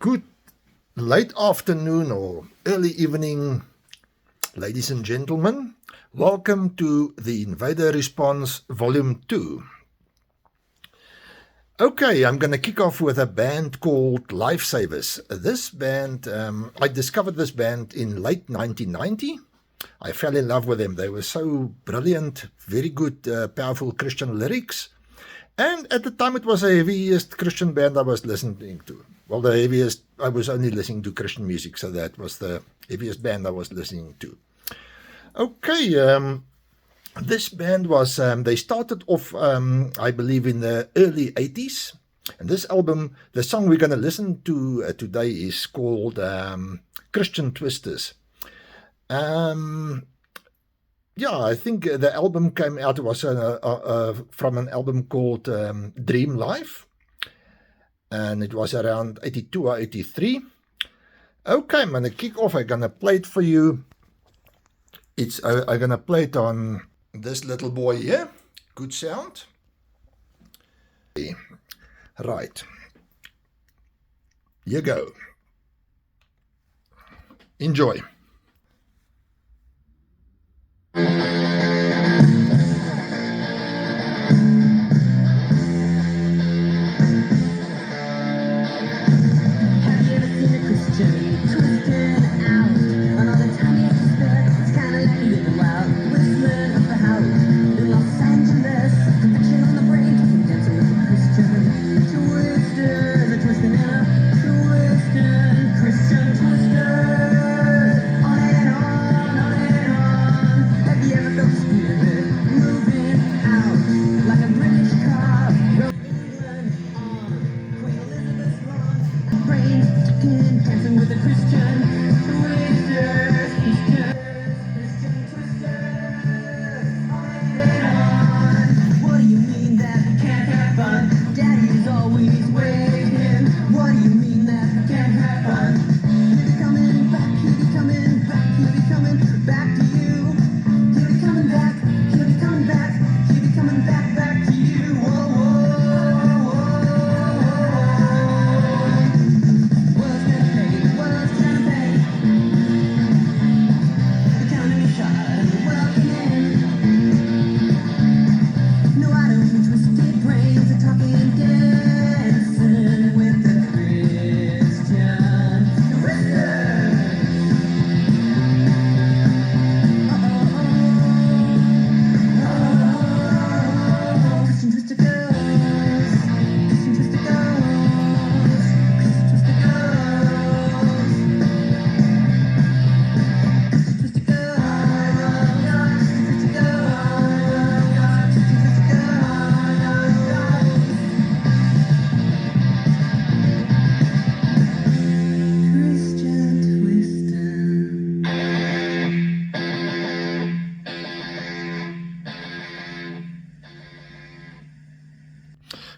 Good late afternoon or early evening, ladies and gentlemen. Welcome to the Invader Response Volume 2. Okay, I'm going to kick off with a band called Lifesavers. This band, I discovered this band in late 1990. I fell in love with them. They were so brilliant, very good, powerful Christian lyrics. And at the time, it was the heaviest Christian band I was listening to. Well, the heaviest, I was only listening to Christian music, so that was the heaviest band I was listening to. Okay, this band was, they started off, I believe, in the early 80s. And this album, the song we're going to listen to today is called Christian Twisters. Yeah, I think the album came out, it was from an album called Dream Life, and it was around 82 or 83. Okay, I'm going to kick off. I'm going to play it for you. I'm going to play it on this little boy here. Good sound. Right. Here you go. Enjoy.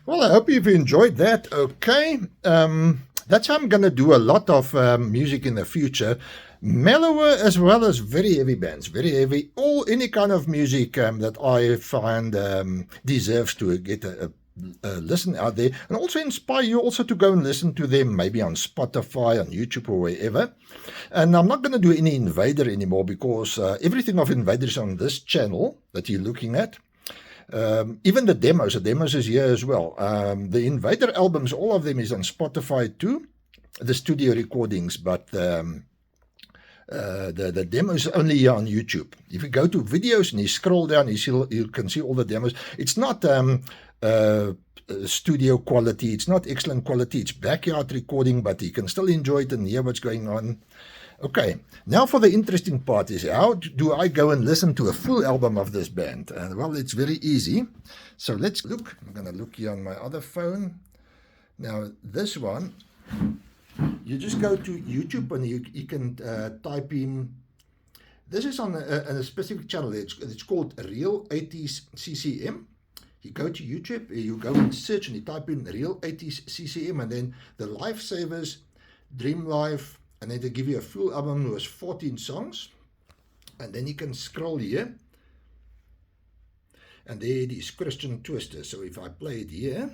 Well, I hope you've enjoyed that. Okay. That's how I'm going to do a lot of music in the future. Mellower as well as very heavy bands, very heavy, any kind of music that I find deserves to get a listen out there, and also inspire you also to go and listen to them, maybe on Spotify, on YouTube, or wherever. And I'm not going to do any Invader anymore because everything of Invader is on this channel that you're looking at. Even the demos is here as well. The Invader albums, all of them is on Spotify too, the studio recordings, but the demo is only here on YouTube. If you go to videos and you scroll down, you can see all the demos. It's not studio quality, it's not excellent quality, it's backyard recording, but you can still enjoy it and hear what's going on. Okay, now for the interesting part is how do I go and listen to a full album of this band? Well, it's very easy. So let's look. I'm going to look here on my other phone. Now, this one, you just go to YouTube and you can type in. This is on a specific channel. It's called Real 80s CCM. You go to YouTube, you go and search and you type in Real 80s CCM and then the Lifesavers, Dream Life, and then they give you a full album with 14 songs. And then you can scroll here. And there it is, Christian Twisters. So if I play it here.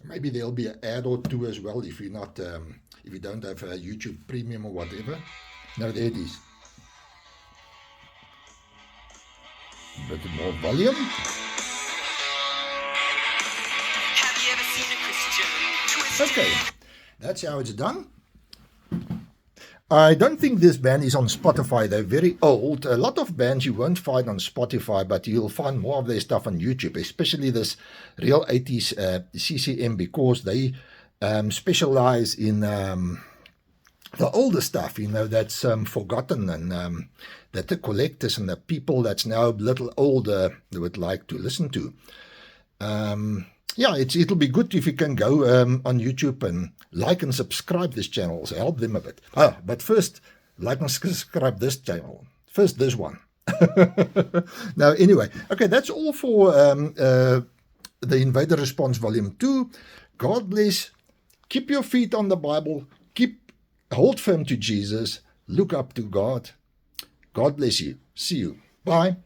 Maybe there'll be an ad or two as well if you're not, if you don't have a YouTube Premium or whatever. No, there it is. A bit more volume. Have you ever seen a Christian twist? Okay, that's how it's done. I don't think this band is on Spotify. They're very old. A lot of bands you won't find on Spotify, but you'll find more of their stuff on YouTube, especially this Real 80s CCM, because they specialize in the older stuff, you know, that's forgotten, and that the collectors and the people that's now a little older would like to listen to. Yeah, it'll be good if you can go on YouTube and like and subscribe this channel, so help them a bit. But first, like and subscribe this channel. First, this one. Now, anyway, okay, that's all for the Invader Response Volume 2. God bless. Keep your feet on the Bible. Hold firm to Jesus. Look up to God. God bless you. See you. Bye.